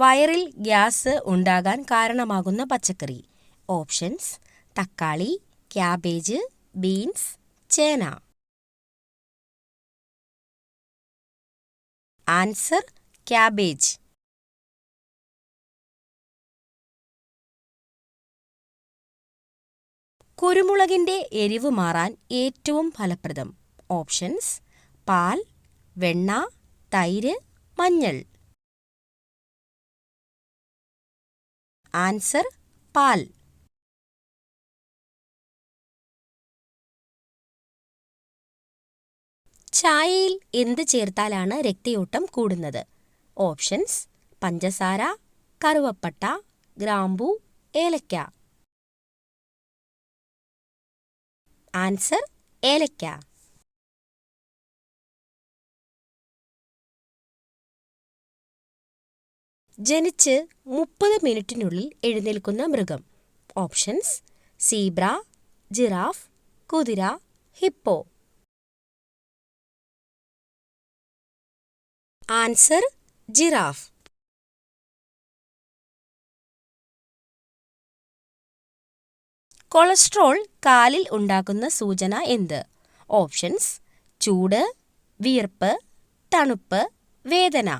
വയറിൽ ഗ്യാസ് ഉണ്ടാകാൻ കാരണമാകുന്ന പച്ചക്കറി. ഓപ്ഷൻസ്: തക്കാളി, ക്യാബേജ്, ബീൻസ്, ചേന. Answer: cabbage. കുരുമുളകിന്റെ എരിവ് മാറാൻ ഏറ്റവും ഫലപ്രദം. ഓപ്ഷൻസ്: പാൽ, വെണ്ണ, തൈര്, മഞ്ഞൾ. ആൻസർ: പാൽ. ചായയിൽ എന്ത് ചേർത്താലാണ് രക്തയോട്ടം കൂടുന്നത്? ഓപ്ഷൻസ്: പഞ്ചസാര, കറുവപ്പട്ട, ഗ്രാമ്പൂ, ഏലക്ക. ആൻസർ: ഏലക്ക. ജനിച്ച് 30 മിനിറ്റിനുള്ളിൽ എഴുന്നേൽക്കുന്ന മൃഗം. ഓപ്ഷൻസ്: സീബ്ര, ജിറാഫ്, കുതിര, ഹിപ്പോ. Answer: giraffe. കൊളസ്ട്രോൾ കാലിൽ ഉണ്ടാക്കുന്ന സൂചന എന്ത്? ഓപ്ഷൻസ്: ചൂട്, വിയർപ്പ്, തണുപ്പ്, വേദന.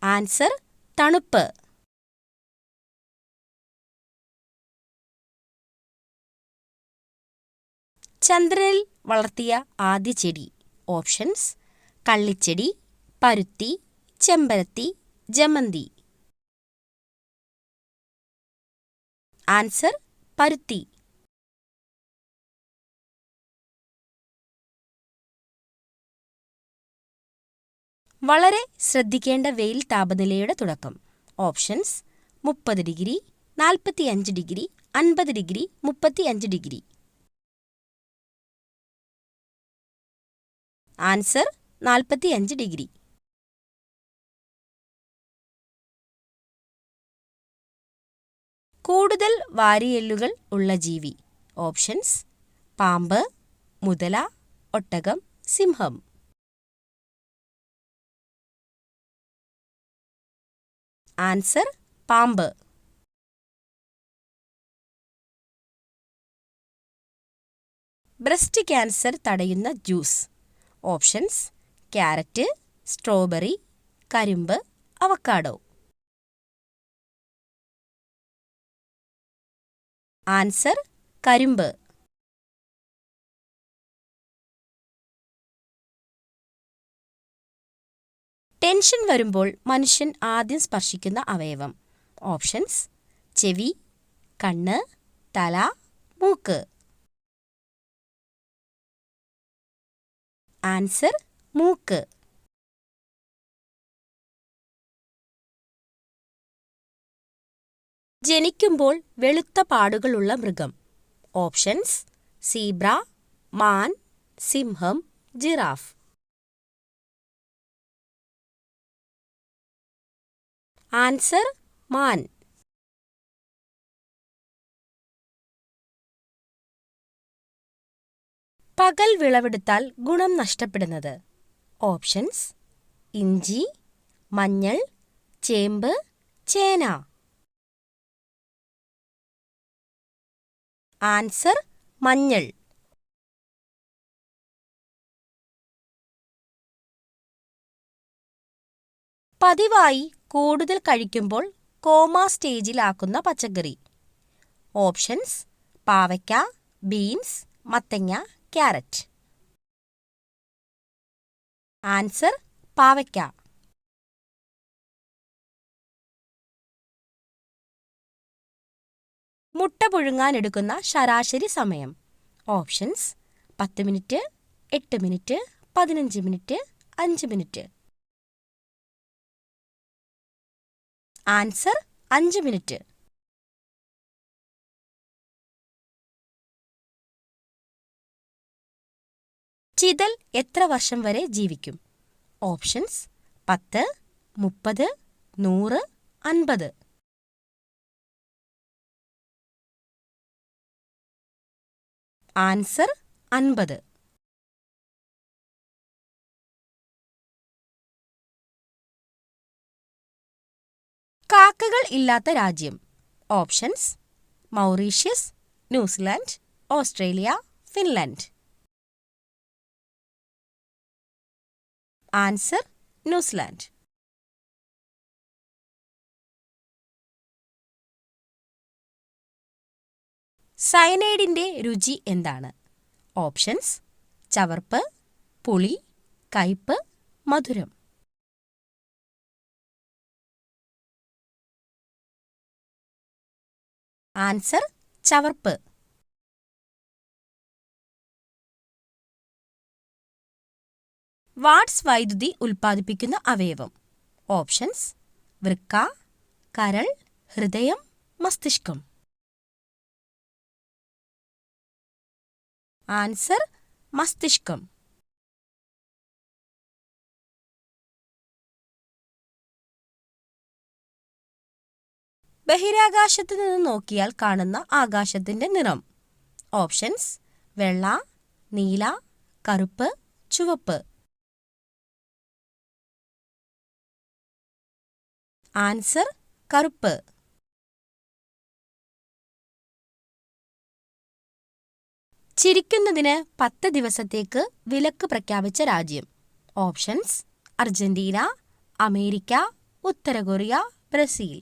ആൻസർ: തണുപ്പ്. ചന്ദ്രനിൽ വളർത്തിയ ആദ്യ ചെടി. ഓപ്ഷൻസ്: കള്ളിച്ചെടി, പരുത്തി, ചെമ്പരത്തി, ജമന്തി. ആൻസർ: പരുത്തി. വളരെ ശ്രദ്ധിക്കേണ്ട വെയിൽ താപനിലയുടെ തുടക്കം. Options: 30 degree, 45 degree, 50 degree, 35 degree. Answer: 45 degree. കൂടുതൽ വാരിയെല്ലുകൾ ഉള്ള ജീവി. ഓപ്ഷൻസ്: പാമ്പ്, മുതല, ഒട്ടകം, സിംഹം. ആൻസർ: പാമ്പ്. ബ്രസ്റ്റ് ക്യാൻസർ തടയുന്ന ജ്യൂസ്. ഓപ്ഷൻസ്: ക്യാരറ്റ്, സ്ട്രോബെറി, കരിമ്പ്, അവക്കാഡോ. ആൻസർ: കരിമ്പ്. ടെൻഷൻ വരുമ്പോൾ മനുഷ്യൻ ആദ്യം സ്പർശിക്കുന്ന അവയവം. ഓപ്ഷൻസ്: ചെവി, കണ്ണ്, തല, മൂക്ക്. ആൻസർ: മൂക്ക്. ജനിക്കുമ്പോൾ വെളുത്ത പാടുകളുള്ള മൃഗം. ഓപ്ഷൻസ്: സീബ്ര, മാൻ, സിംഹം, ജിറാഫ്. ആൻസർ: മാൻ. പകൽ വിളവെടുത്താൽ ഗുണം നഷ്ടപ്പെടുന്നത്. ഓപ്ഷൻസ്: ഇഞ്ചി, മഞ്ഞൾ, ചേമ്പ്, ചേന. ആൻസർ: മഞ്ഞൾ. പതിവായി കൂടുതൽ കഴിക്കുമ്പോൾ കോമ സ്റ്റേജിലാക്കുന്ന പച്ചക്കറി. ഓപ്ഷൻസ്: പാവയ്ക്ക, ബീൻസ്, മത്തങ്ങ, ക്യാരറ്റ്. ആൻസർ: പാവയ്ക്ക. മുട്ട പുഴുങ്ങാൻ എടുക്കുന്ന ശരാശരി സമയം. Options: 10 minute, 8 minute, 15 minute, 5 minute. Answer: 5 minute. ചിതൽ എത്ര വർഷം വരെ ജീവിക്കും? ഓപ്ഷൻസ്: 10, 30, 100, 50. ആൻസർ: 50. കാക്കകൾ ഇല്ലാത്ത രാജ്യം. Options: Mauritius, New Zealand, Australia, Finland. Answer: New Zealand. സയനൈഡിന്റെ രുചി എന്താണ്? ഓപ്ഷൻസ്: ചവർപ്പ്, പുളി, കയ്പ്, മധുരം. ആൻസർ: ചവർപ്പ്. വാട്സ് വൈദ്യുതി ഉൽപ്പാദിപ്പിക്കുന്ന അവയവം. ഓപ്ഷൻസ്: വൃക്ക, കരൾ, ഹൃദയം, മസ്തിഷ്കം. ആൻസർ: മസ്തിഷ്കം. ബഹിരാകാശത്ത് നിന്ന് നോക്കിയാൽ കാണുന്ന ആകാശത്തിന്റെ നിറം. ഓപ്ഷൻസ്: വെള്ള, നീല, കറുപ്പ്, ചുവപ്പ്. ആൻസർ: കറുപ്പ്. ചിരിക്കുന്നതിന് 10 ദിവസത്തേക്ക് വിലക്ക് പ്രഖ്യാപിച്ച രാജ്യം. ഓപ്ഷൻസ്: അർജന്റീന, അമേരിക്ക, ഉത്തര കൊറിയ, ബ്രസീൽ.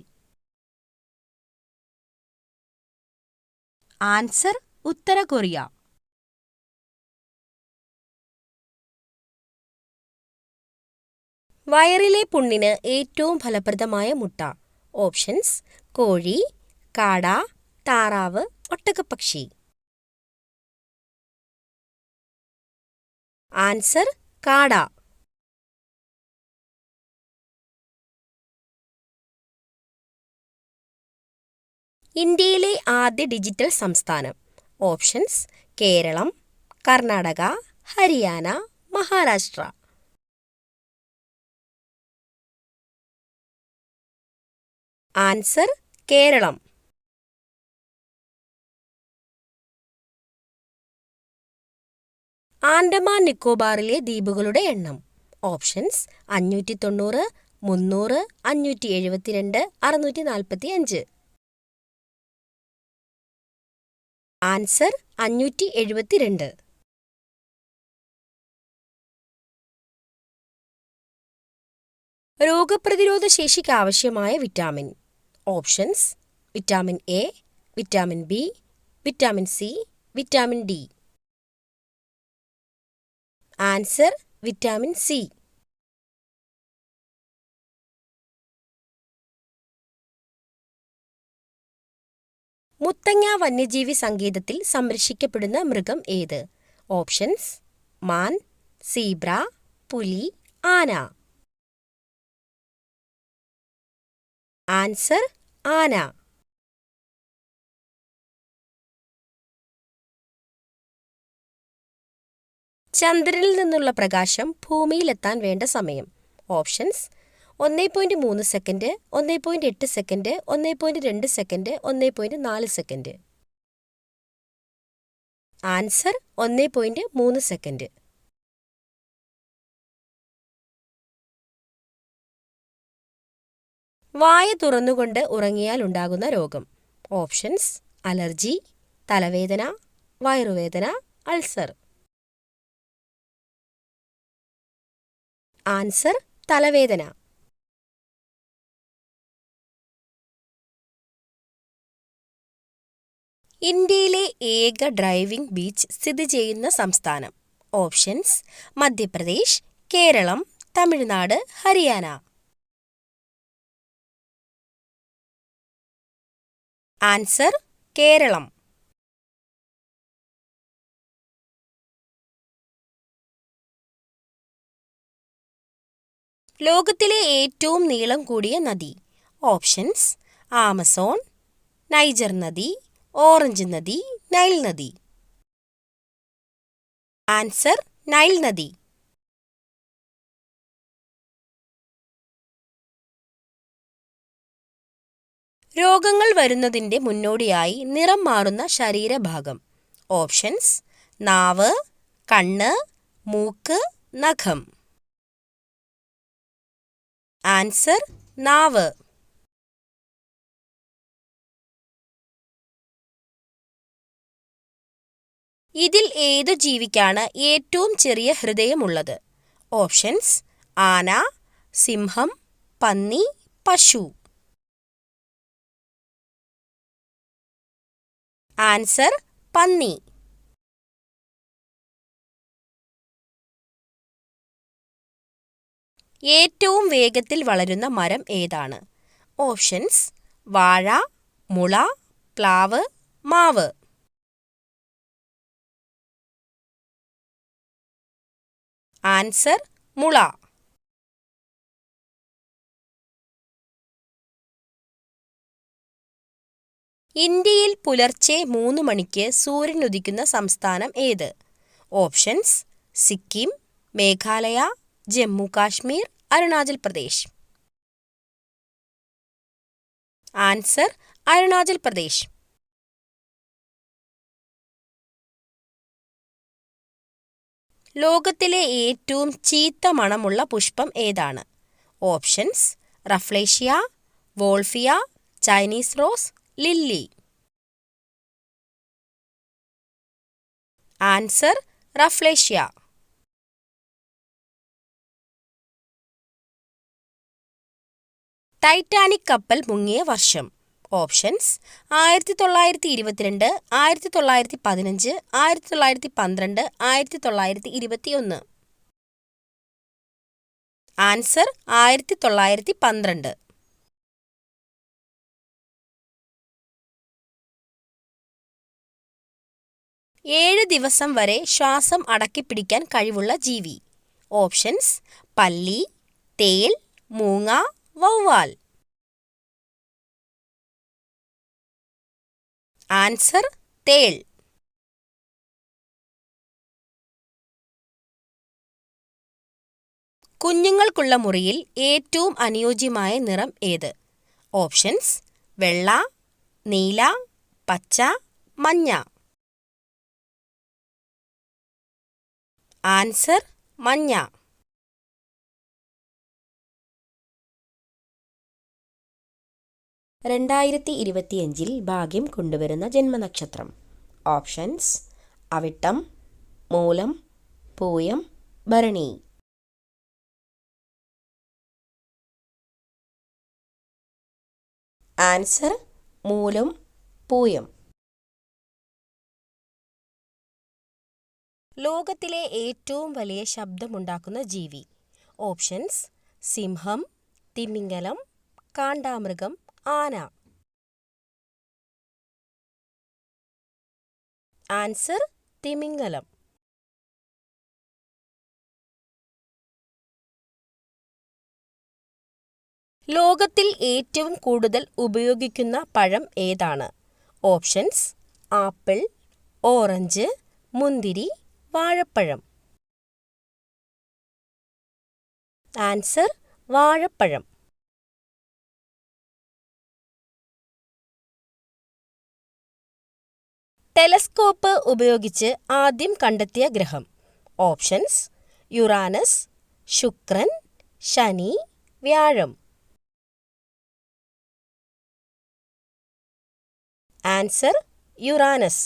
ആൻസർ: ഉത്തര കൊറിയ. വയറിലെ പുണ്ണിന് ഏറ്റവും ഫലപ്രദമായ മുട്ട. ഓപ്ഷൻസ്: കോഴി, കാട, താറാവ്, ഒട്ടകപ്പക്ഷി. ആൻസർ: കാട. ഇന്ത്യയിലെ ആദ്യ ഡിജിറ്റൽ സംസ്ഥാനം. ഓപ്ഷൻസ്: കേരളം, കർണാടക, ഹരിയാന, മഹാരാഷ്ട്ര. ആൻസർ: കേരളം. ആൻഡമാൻ നിക്കോബാറിലെ ദ്വീപുകളുടെ എണ്ണം. ഓപ്ഷൻസ്: 590, 300, 572, 645. ആൻസർ: 572. രോഗപ്രതിരോധ ശേഷിക്ക് ആവശ്യമായ vitamin. Options: vitamin A, vitamin B, vitamin C, vitamin D. Answer: vitamin C. Muthanga വന്യജീവി സങ്കേതത്തിൽ സംരക്ഷിക്കപ്പെടുന്ന മൃഗം ഏത്? ഓപ്ഷൻസ്: മാൻ, സീബ്ര, പുലി, ആന. ആൻസർ: ആന. ചന്ദ്രനിൽ നിന്നുള്ള പ്രകാശം ഭൂമിയിലെത്താൻ വേണ്ട സമയം. Options: 1.3 second, 1.8 second, 1.2 second, 1.4 second. Answer: 1.3 second. വായ തുറന്നുകൊണ്ട് ഉറങ്ങിയാൽ ഉണ്ടാകുന്ന രോഗം. ഓപ്ഷൻസ്: അലർജി, തലവേദന, വയറുവേദന, അൾസർ. ആൻസർ: തലവേദന. ഇന്ത്യയിലെ ഏക ഡ്രൈവിംഗ് ബീച്ച് സ്ഥിതി ചെയ്യുന്ന സംസ്ഥാനം. ഓപ്ഷൻസ്: മധ്യപ്രദേശ്, കേരളം, തമിഴ്നാട്, ഹരിയാന. ആൻസർ: കേരളം. ലോകത്തിലെ ഏറ്റവും നീളം കൂടിയ നദി. ഓപ്ഷൻസ്: ആമസോൺ, നൈജർ നദി, ഓറഞ്ച് നദി, നൈൽ നദി. ആൻസർ: നൈൽ നദി. രോഗങ്ങൾ വരുന്നതിന്റെ മുന്നോടിയായി നിറം മാറുന്ന ശരീരഭാഗം. ഓപ്ഷൻസ്: നാവ്, കണ്ണ്, മൂക്ക്, നഖം. ആൻസർ: നാവ്. ഇതിൽ ഏതു ജീവിക്കാണ് ഏറ്റവും ചെറിയ ഹൃദയമുള്ളത്? ഓപ്ഷൻസ്: ആന, സിംഹം, പന്നി, പശു. ആൻസർ: പന്നി. ഏറ്റവും വേഗത്തിൽ വളരുന്ന മരം ഏതാണ്? ഓപ്ഷൻസ്: വാഴ, മുള, പ്ലാവ്, മാവ്. ആൻസർ: മുള. ഇന്ത്യയിൽ പുലർച്ചെ 3 മണിക്ക് സൂര്യൻ ഉദിക്കുന്ന സംസ്ഥാനം ഏത്? ഓപ്ഷൻസ്: സിക്കിം, മേഘാലയ, ജമ്മു കാശ്മീർ, അരുണാചൽ പ്രദേശ്. ആൻസർ: അരുണാചൽ പ്രദേശ്. ലോകത്തിലെ ഏറ്റവും ചീത്ത മണമുള്ള പുഷ്പം ഏതാണ്? Options: rafflesia, wolffia, Chinese rose, lily. Answer: rafflesia. Titanic കപ്പൽ മുങ്ങിയ വർഷം. ഓപ്ഷൻസ്: 1922, 1915, 1912, 1921. ആൻസർ: 1912. ഏഴ് ദിവസം വരെ ശ്വാസം അടക്കിപ്പിടിക്കാൻ കഴിവുള്ള ജീവി. ഓപ്ഷൻസ്: പല്ലി, തേൾ, മൂങ്ങ, വവ്വാൽ. ആൻസർ: തേൾ. കുഞ്ഞുങ്ങൾക്കുള്ള മുറിയിൽ ഏറ്റവും അനുയോജ്യമായ നിറം ഏത്? ഓപ്ഷൻസ്: വെള്ള, നീല, പച്ച, മഞ്ഞ. ആൻസർ: മഞ്ഞ. (2025) ഭാഗ്യം കൊണ്ടുവരുന്ന ജന്മനക്ഷത്രം. ഓപ്ഷൻസ്: അവിട്ടം, മൂലം, പൂയം, ഭരണി. ആൻസർ: മൂലം, പൂയം. ലോകത്തിലെ ഏറ്റവും വലിയ ശബ്ദമുണ്ടാക്കുന്ന ജീവി. ഓപ്ഷൻസ്: സിംഹം, തിമിംഗലം, കാണ്ടാമൃഗം, ആന. ആൻസർ: തിമിംഗലം. ലോകത്തിൽ ഏറ്റവും കൂടുതൽ ഉപയോഗിക്കുന്ന പഴം ഏതാണ്? ഓപ്ഷൻസ്: ആപ്പിൾ, ഓറഞ്ച്, മുന്തിരി, വാഴപ്പഴം. ആൻസർ: വാഴപ്പഴം. ടെലസ്കോപ്പ് ഉപയോഗിച്ച് ആദ്യം കണ്ടെത്തിയ ഗ്രഹം. ഓപ്ഷൻസ്: യുറാനസ്, ശുക്രൻ, ശനി, വ്യാഴം. Answer: Uranus.